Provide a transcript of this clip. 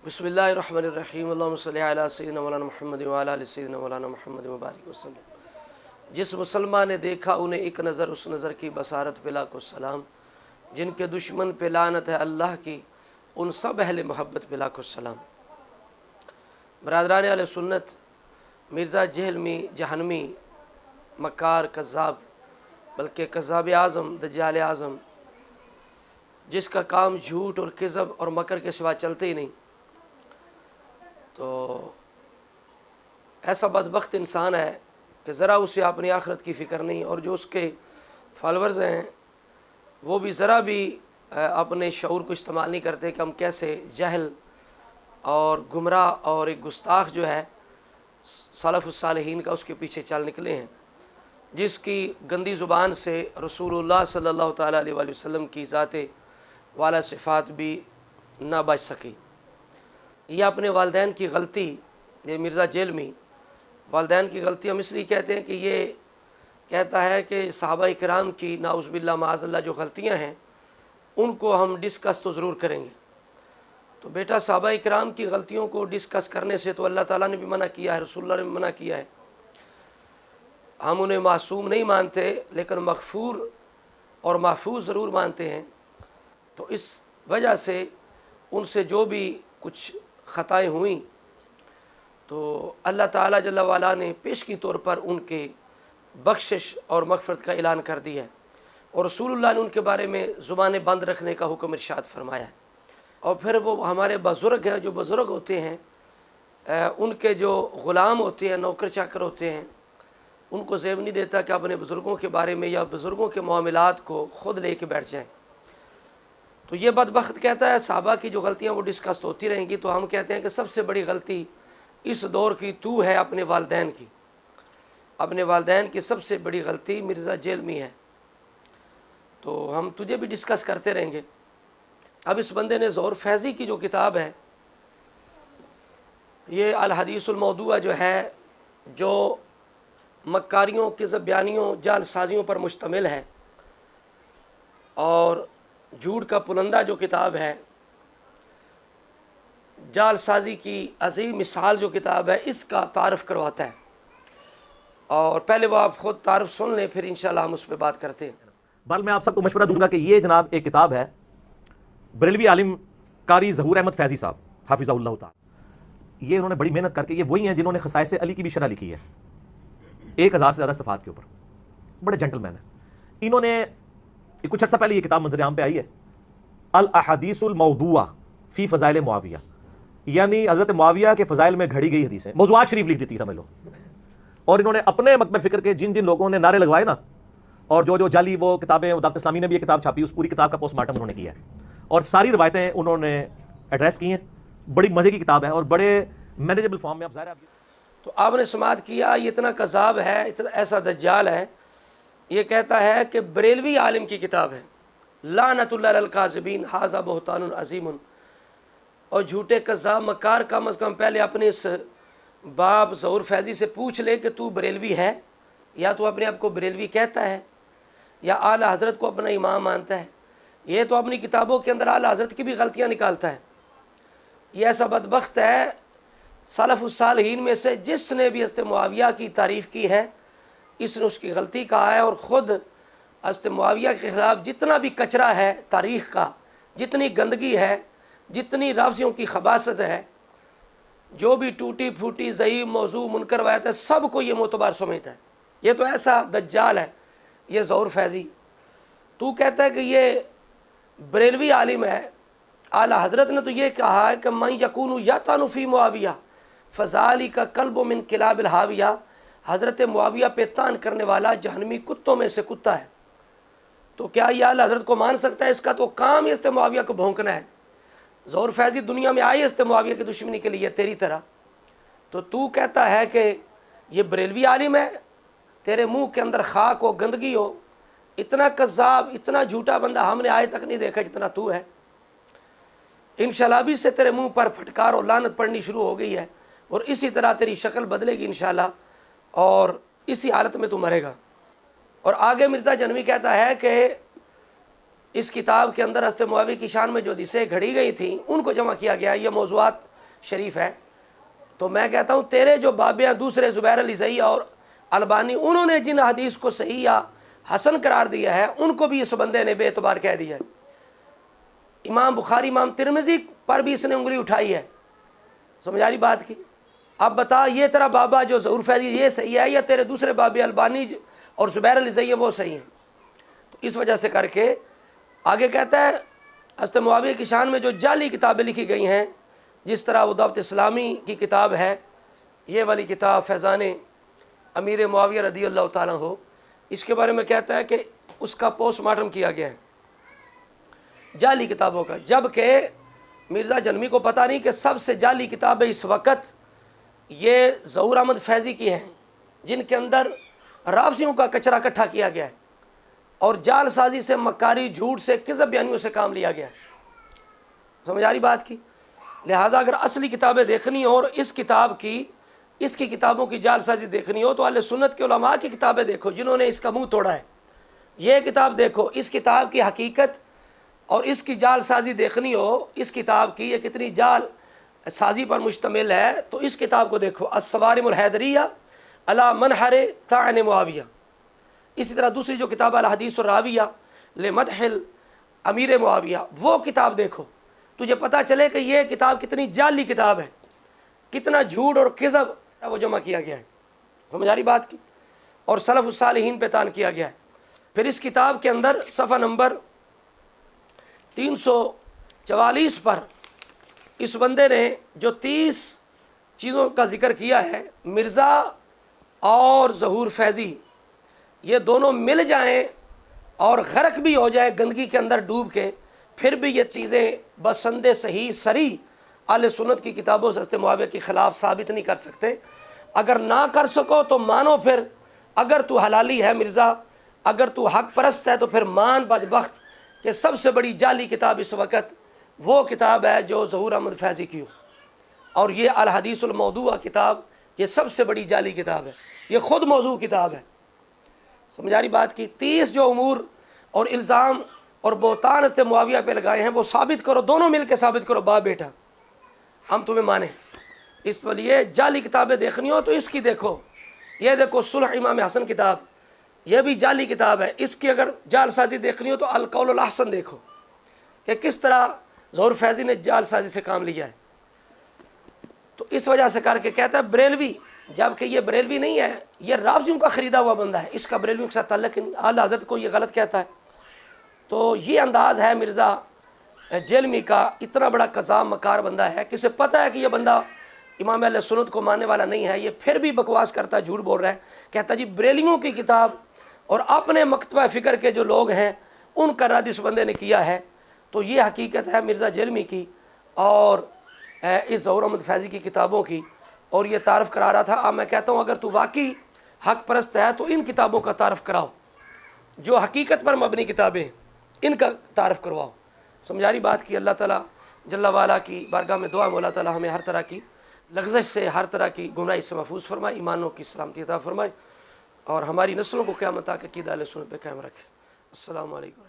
बिस्मिल्लाहिर्रहमानिर्रहीम अल्लाहुम्मा सल्लि अला सय्यिदिना मौलाना मुहम्मद व अला आलि सय्यिदिना मौलाना मुहम्मद व बारिक वसल्लम। जिस मुसलमान ने देखा उन्हें एक नज़र उस नज़र की बसारत पे लाखों सलाम। जिनके दुश्मन पे लानत है अल्लाह की, उन सब अहले मोहब्बत पे लाखों सलाम। बरादरान अहले सुन्नत, मिर्ज़ा जहलमी जहनमी मक्कार कज़्ज़ाब, बल्कि कज़्ज़ाब आज़म दज्जाल आज़म, जिसका काम झूठ और किज़ब और मकर के सिवा चलते ही नहीं, तो ऐसा बदबख्त इंसान है कि ज़रा उसे अपनी आखिरत की फ़िक्र नहीं, और जो उसके फॉलोअर्स हैं वो भी ज़रा भी अपने शऊर को इस्तेमाल नहीं करते कि हम कैसे जहल और गुमराह और एक गुस्ताख जो है सलफ़ुस सालिहीन का उसके पीछे चल निकले हैं, जिसकी गंदी ज़ुबान से रसूलुल्लाह सल्लल्लाहु ताला अलैहि वसल्लम की ज़ाते वाला सिफ़ात भी ना बच सकी। ये अपने वालदैन की गलती, ये मिर्ज़ा जहलमी वालदैन की गलती हम इसलिए कहते हैं कि ये कहता है कि सहाबा इकराम की नाउज़ुबिल्लाह माअज़ल्लाह जो गलतियां हैं उनको हम डिस्कस तो ज़रूर करेंगे। तो बेटा, सहाबा इकराम की गलतियों को डिस्कस करने से तो अल्लाह ताला ने भी मना किया है, रसूलुल्लाह ने भी मना किया है। हम उन्हें मासूम नहीं मानते, लेकिन मग़फ़ूर और महफूज ज़रूर मानते हैं। तो इस वजह से उनसे जो भी कुछ ख़ताएँ हुई तो अल्लाह ताला जल्ला वाला ने पेश की तौर पर उनके बख्शिश और मग़फ़रत का ऐलान कर दिया है, और रसूलुल्लाह ने उनके बारे में ज़ुबानें बंद रखने का हुक्म इरशाद फरमाया है। और फिर वो हमारे बुज़ुर्ग हैं, जो बुज़ुर्ग होते हैं उनके जो ग़ुलाम होते हैं, नौकर चाकर होते हैं, उनको ज़ेब नहीं देता कि अपने बुज़ुर्गों के बारे में या बुज़ुर्गों के मामलात को ख़ुद लेके बैठ जाएँ। तो ये बदबख्त कहता है सहाबा की जो गलतियाँ वो डिस्कस होती रहेंगी। तो हम कहते हैं कि सबसे बड़ी गलती इस दौर की तू है अपने वालदैन की। अपने वालदैन की सबसे बड़ी गलती मिर्ज़ा जहलमी है। तो हम तुझे भी डिस्कस करते रहेंगे। अब इस बंदे ने ज़ोहर फैज़ी की जो किताब है, ये अल हदीसुल मौदूआ जो है, जो मक्कारियों किज़ब बयानियों जालसाजियों पर मुश्तमिल है, और झूठ का पुलंदा जो किताब है, जालसाजी की अजीम मिसाल जो किताब है, इसका तारफ़ करवाता है। और पहले वो आप ख़ुद तारफ़ सुन लें, फिर इंशाल्लाह हम उस पर बात करते हैं। बल मैं आप सबको मशवरा दूंगा कि ये जनाब एक किताब है, बरेलवी आलिम कारी ज़हूर अहमद फैज़ी साहब हाफिज़हुल्लाह ताला। ये उन्होंने बड़ी मेहनत करके, ये वही हैं जिन्होंने खसाइस अली की भी शरह लिखी है 1000 से ज़्यादा सफ़ात के ऊपर। बड़े जेंटलमैन हैं। इन्होंने कुछ अर्सा पहले ये किताब मंज़र आम पे आई है, अल अहदीसुल मौदूआ फ़ी फ़ज़ाइल मुआविया, यानी हज़रत मुआविया के फ़ज़ाइल में घड़ी गई हदीसें, मौज़ूआत शरीफ लिख देती समझ लो। और इन्होंने अपने मकतब फ़िक्र के जिन जिन लोगों ने नारे लगवाए ना, और जो जो जाली वो किताबें, दावत इस्लामी ने भी ये किताब छापी, उस पूरी किताब का पोस्टमार्टम उन्होंने किया है और सारी रवायतें उन्होंने एड्रेस की हैं। बड़ी मज़े की किताब है और बड़े मैनेजेबल फॉर्म में। आप ज़ाहिर है तो आपने समात किया, ये इतना कज़ाब है, इतना ऐसा दज्जाल है। ये कहता है कि बरेलवी आलिम की किताब है, लानतुल्लाह अलल काज़िबीन हाज़ा बुहतानुन अज़ीमुन। और झूठे कज़्ज़ाब मक्कार, कम अज़ कम पहले अपने इस बाप ज़हूर फैज़ी से पूछ ले कि तू बरेलवी है, या तू अपने आप को बरेलवी कहता है, या आला हज़रत को अपना इमाम मानता है। ये तो अपनी किताबों के अंदर आला हज़रत की भी गलतियाँ निकालता है। ये ऐसा बदबख्त है सलफ़ुस सालिहीन में से, जिसने भी हज़रत मुआविया की तारीफ़ की है, इसने उसकी गलती कहा है। और ख़ुद हज़रत मुआविया के ख़िलाफ़ जितना भी कचरा है तारीख़ का, जितनी गंदगी है, जितनी रावियों की खबासत है, जो भी टूटी फूटी ज़ईफ़ मौज़ू मुनकर रवायत है, सब को ये मोतबार समझता है। ये तो ऐसा दज्जाल है ये ज़हूर फैज़ी। तू कहता है कि ये बरेलवी आलिम है। आला हज़रत ने तो ये कहा है कि मैं यकूनु यतानु फ़ी मुआविया फ़ज़ालिका कल्बु मिन किलाबिल हाविया। हज़रत मुआविया पे तान करने वाला जहनमी कुत्तों में से कुत्ता है। तो क्या ये आला हज़रत को मान सकता है? इसका तो काम ही हज़रत मुआविया को भौंकना है। ज़हूर फैज़ी दुनिया में आई हज़रत मुआविया की दुश्मनी के लिए तेरी तरह। तो तू कहता है कि ये बरेलवी आलिम है, तेरे मुंह के अंदर खाक हो, गंदगी हो। इतना कज़्ज़ाब, इतना झूठा बंदा हमने आज तक नहीं देखा जितना तू है। इंशाल्लाह भी से तेरे मुंह पर फटकार और लानत पड़नी शुरू हो गई है, और इसी तरह तेरी शक्ल बदलेगी इंशाल्लाह, और इसी हालत में तू मरेगा। और आगे मिर्ज़ा जहलमी कहता है कि इस किताब के अंदर हज़रत मुआविया की शान में जो हदीसें घड़ी गई थी उनको जमा किया गया। ये मौज़ूआत شریف ہے، تو میں کہتا ہوں تیرے جو بابیاں دوسرے زبیر علی زئی اور البانی، انہوں نے جن حدیث کو صحیح یا حسن قرار دیا ہے ان کو بھی اس بندے نے بے اعتبار کہہ دیا ہے۔ امام بخاری، امام ترمذی پر بھی اس نے انگلی اٹھائی ہے۔ سمجھ آ رہی بات کی؟ اب بتا یہ تیرا بابا جو ظہور فیضی یہ صحیح ہے یا تیرے دوسرے بابے البانی اور زبیر علی زئی وہ صحیح ہیں؟ تو اس وجہ سے کر کے آگے کہتا ہے حضرت معاویہ کی شان میں جو جعلی کتابیں لکھی گئی ہیں، جس طرح وہ دعوت اسلامی کی کتاب ہے، یہ والی کتاب فیضان امیر معاویہ رضی اللہ تعالیٰ ہو، اس کے بارے میں کہتا ہے کہ اس کا پوسٹ مارٹم کیا گیا ہے جعلی کتابوں کا، جبکہ مرزا جلمی کو پتہ نہیں کہ سب سے جعلی کتابیں اس وقت یہ ظہور احمد فیضی کی ہیں، جن کے اندر رافضیوں کا کچرا اکٹھا کیا گیا ہے اور جال سازی سے، مکاری، جھوٹ سے، کذب بیانیوں سے کام لیا گیا ہے۔ سمجھ آ رہی بات کی؟ لہٰذا اگر اصلی کتابیں دیکھنی ہو اور اس کی کتابوں کی جال سازی دیکھنی ہو تو اہل سنت کے علماء کی کتابیں دیکھو جنہوں نے اس کا منہ توڑا ہے، یہ کتاب دیکھو، اس کتاب کی حقیقت اور اس کی جال سازی دیکھنی ہو، اس کتاب کی یہ کتنی جال سازی پر مشتمل ہے، تو اس کتاب کو دیکھو، الصوارم الحیدریہ علی منحر طعن معاویہ۔ اسی طرح دوسری جو کتاب الحدیث الراویہ لمدح امیر معاویہ، وہ کتاب دیکھو، تجھے پتہ چلے کہ یہ کتاب کتنی جعلی کتاب ہے، کتنا جھوٹ اور کذب وہ جمع کیا گیا ہے۔ سمجھ آ رہی بات کی؟ اور سلف الصالحین پہ تان کیا گیا ہے۔ پھر اس کتاب کے اندر صفحہ نمبر 344 پر اس بندے نے جو 30 چیزوں کا ذکر کیا ہے، مرزا اور ظہور فیضی یہ دونوں مل جائیں اور غرق بھی ہو جائیں گندگی کے اندر ڈوب کے، پھر بھی یہ چیزیں بسند صحیح صریح اہل سنت کی کتابوں سے حضرت معاویہ کے خلاف ثابت نہیں کر سکتے۔ اگر نہ کر سکو تو مانو، پھر اگر تو حلالی ہے مرزا، اگر تو حق پرست ہے تو پھر مان بدبخت کہ سب سے بڑی جعلی کتاب اس وقت وہ کتاب ہے جو ظہور احمد فیضی کی ہو، اور یہ الحدیث الموضوع کتاب یہ سب سے بڑی جعلی کتاب ہے، یہ خود موضوع کتاب ہے۔ سمجھ آ رہی بات کی؟ 30 جو امور اور الزام اور بہتان حضرت معاویہ پہ لگائے ہیں وہ ثابت کرو، دونوں مل کے ثابت کرو، باپ بیٹا، ہم تمہیں مانیں۔ اس لیے جعلی کتابیں دیکھنی ہو تو اس کی دیکھو، یہ دیکھو صلح امام حسن کتاب، یہ بھی جعلی کتاب ہے، اس کی اگر جعل سازی دیکھنی ہو تو القول الاحسن دیکھو کہ کس طرح ظہور فیضی نے جعل سازی سے کام لیا ہے۔ تو اس وجہ سے کر کے کہتا ہے بریلوی، جبکہ یہ بریلوی نہیں ہے، یہ رافضیوں کا خریدا ہوا بندہ ہے، اس کا بریلویوں کے ساتھ تعلق نہیں۔ اعلیٰ حضرت کو یہ غلط کہتا ہے۔ تو یہ انداز ہے مرزا جیلمی کا، اتنا بڑا قذاب مکار بندہ ہے کہ اسے پتہ ہے کہ یہ بندہ امام اہل سنت کو ماننے والا نہیں ہے، یہ پھر بھی بکواس کرتا ہے، جھوٹ بول رہا ہے، کہتا ہے جی بریلیوں کی کتاب اور اپنے مکتبہ فکر کے جو لوگ ہیں ان کا رد اس بندے نے کیا ہے۔ تو یہ حقیقت ہے مرزا جیلمی کی اور اس ظہور احمد فیضی کی کتابوں کی، اور یہ تعارف کرا رہا تھا۔ اب میں کہتا ہوں اگر تو واقعی حق پرست ہے تو ان کتابوں کا تعارف کراؤ، جو حقیقت پر مبنی کتابیں ان کا تعارف کرواؤ۔ سمجھا رہی بات کی؟ اللہ تعالیٰ جل وعلا کی بارگاہ میں دعا ہے مولا تعالیٰ ہمیں ہر طرح کی لغزش سے، ہر طرح کی گمراہی سے محفوظ فرمائے، ایمانوں کی سلامتی عطا فرمائے، اور ہماری نسلوں کو قیامت تک عقیدہ اہل سنت پہ قائم رکھے۔ السلام علیکم۔